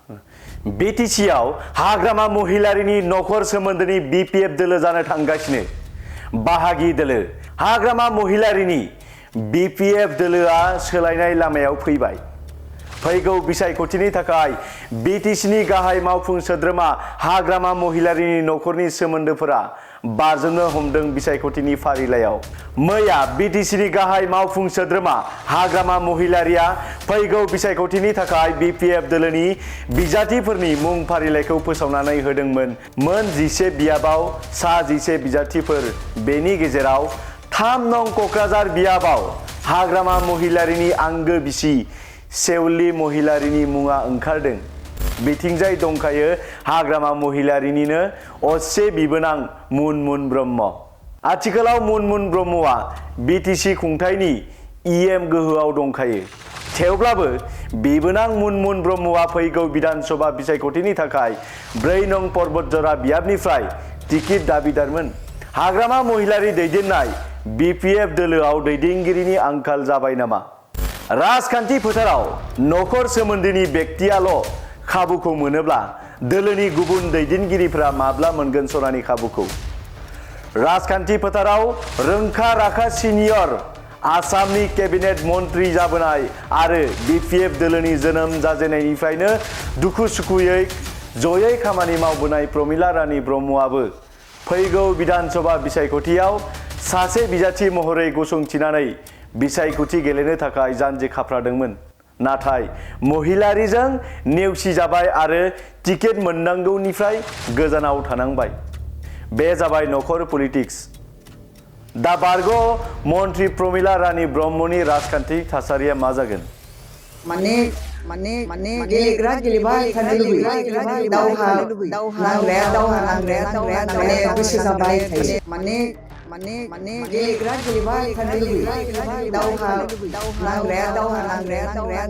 बिटिसिआव हाग्रामा महिलारिनि नखर सोमोन्दोनि बिपिएफ दोलो जानो थांगासिनो बाहागि दोलो हाग्रामा महिलारिनि बिपिएफ दोलोआ सोलायनाय लामायाव फैबाय। फैगौ बिसायख'थिनि थाखाय बिटिसिनि गाहाय मावफुं सोद्रोमा हाग्रामा महिलारिनि नखरनि सोमोन्दोफोरा बारजोबनो हमदों बिसायख'थिनि फारिलाइयाव। मैया बिटिसिनि गाहाय मावफुं सोद्रोमा हाग्रामा महिलारिया फैगौ बिसायख'थिनि थाखाय बिपिएफ दोलोनि बिजाथिफोरनि मुं फारिलाइखौ फोसावनानै होदोंमोन। मोन 11 बियाबाव सा 11 बिजाथिफोर, बेनि गेजेराव 3 नं क'क्राझार बियाबाव हाग्रामा महिलारिनि आंगो बिसि सेवली महिलारिनि मुङा ओंखारदों। बिथिंजाय दंखायो हाग्रामा महिलारिनिनो असे बिबोनां मुनमुन ब्रह्म। आथिखालाव मुनमुन ब्रह्मआ बिटिसि खुंथायनि इएम गोहोआव दंखायो। थेवब्लाबो बिबोनां मुनमुन ब्रह्मआ फैगौ विधानसभा बिसायख'थिनि थाखाय 4 नं पर्बतजरा बियाबनिफ्राय टिकेट दाबिदारमोन। हाग्रामा महिलारि दैदेननाय बिपिएफ दोलोआव दैदेनगिरिनि आंखाल जाबाय नामा? राजखान्थि फोथाराव नखर सोमोन्दोनि बेक्तियाल' खाबुखौ मोनोब्ला दोलोनि गुबुन दैदेनगिरिफोरा माब्ला मोनगोन सनानि खाबुखौ? राजखान्थि फोथाराव रोंखा राखा सिनियर आसामनि केबिनेट मन्त्रि जाबोनाय आरो बिपिएफ दोलोनि जोनोम जाजेननायनिफ्रायनो दुखु सुखुयै जयै खामानि मावबोनाय प्रमिला रानी ब्रह्मआबो फैगौ विधानसभा बिसायख'थियाव सासे बिजाथि महरै गसंथिनानै बिसायख'थि गेलेनो थाखाय जानजि खाफ्रादोंमोन। नाथाय महिलारिजों नेवसिजाबाय आरो टिकेट मोननांगौनिफ्राय गोजानाव थानांबाय। बे जाबाय नखर पलिटिक्स। दा बारग' मन्त्रि प्रमिला रानी ब्रह्मनि राजखान्थि थासारिया मा जागोन? माने गेलेग्रा गेलेबाय थानो लुबैयो। दावहा माने गोसो जाबाय थायो। माने गेलेग्रा गेलेबाय थानो लुबैयो। दावहा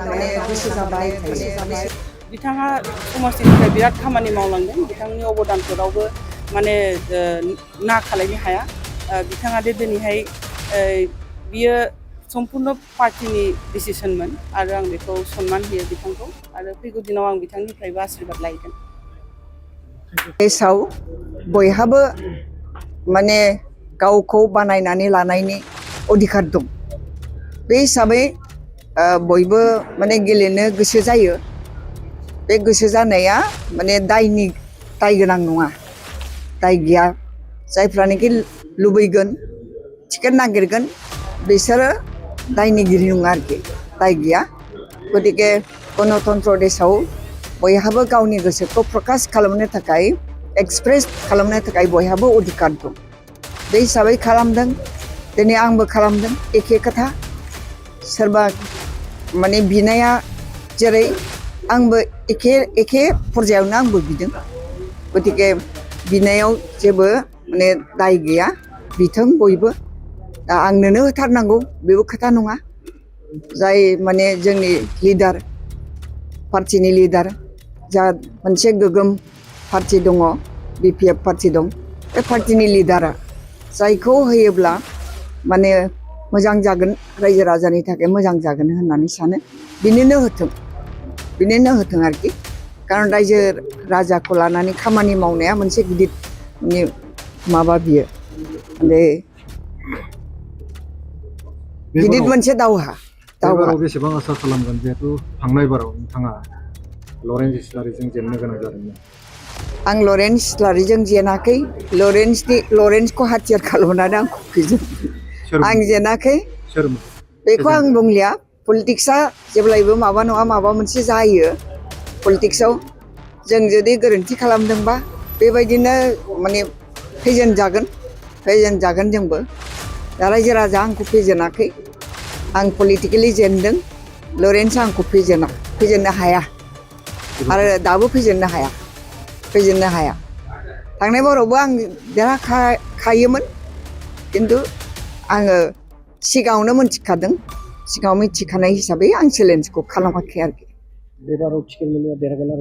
माने गोसो जाबाय थायो। बिथाङा समाजनि थाखाय बिराद खामानि मावलांदों। बिथांनि अबदानफोरावबो माने ना खालामनो हाया। बिथाङा दिनैहाय बियो सम्पूर्ण पार्टीनि डिसिसनमोन आरो आं बेखौ सन्मान होयो बिथांखौ आरो फैगौ दिनाव आं बिथांनिफ्रायबो आशीर्बाद लायगोन। देशआव बयहाबो माने गावखौ बानायनानै लानायनि अधिकार दं। बे हिसाबै बयबो माने गेलेनो गोसो जायो। बे गोसो जानाया माने दाय गोनां नङा, दाय गैया। जायफ्रानोखि लुबैगोन टिकेट नागिरगोन बिसोरो दायनिगिरि नङा आरोखि, दाय गैया। गतिके गणतन्त्र देशआव बयहाबो गावनि गोसोखौ प्रकाश खालामनो थाखाय, एक्सप्रेस खालामनो थाखाय बयहाबो अधिकार दं। बे हिसाबै खालामदों। दिनै आंबो खालामदों एखे खोथा। सोरबा माने बिनाया जेरै आंबो एखे पर्यायावनो आंबो बिदों। गतिके बिनायाव जेबो माने दाय गैया। बिथों बयबो। दा आंनोनो होथारनांगौ बेबो खोथा नङा। जाय माने जोंनि लिडार, पार्टिनि लिडार, जा मोनसे गोगोम पार्टि दङ, बिपिएफ पार्टि दं, बे पार्टिनि लिडारा जायखौ होयोब्ला माने मोजां जागोन, रायजो राजानि थाखाय मोजां जागोन होननानै सानो बिनोनो होथों आरोखि। खारन रायजो राजाखौ लानानै खामानि मावनाया मोनसे गिदिर माबा बियो माने गिदिर मोनसे दावहा। बेसेबां आसा खालामगोन जिहेतु थांनाय बाराव नोंथाङा लरेन्स इस्लारिजों जेननो गोनां जादोंमोन? आं लरेन्स इस्लारिजों जेनाखै। लरेन्सखौ हाथियार खालामनानै आंखौ फेजेनदों। आं जेनाखै। बेखौ आं बुंलिया। पलिटिक्सआ जेब्लायबो माबा नङा माबा मोनसे जायो। पलिटिक्सआव जों जुदि गोरोन्थि खालामदोंबा बेबायदिनो माने फेजेनजागोन जोंबो। दा रायजो राजा आंखौ फेजेनाखै। आं पलिटिकेलि जेनदों। लरेन्सआ आंखौ फेजेननो हाया आरो दाबो फेजेननो हाया। थांनाय बारावबो आं देरहाखायोमोन, खिन्थु आङो सिगाङावनो मिथिखादों। सिगाङाव मिथिखानाय हिसाबै आं चेलेन्जखौ खालामाखै आरोखि। बे बाराव टिकेट मोननाया देरहागोन आरो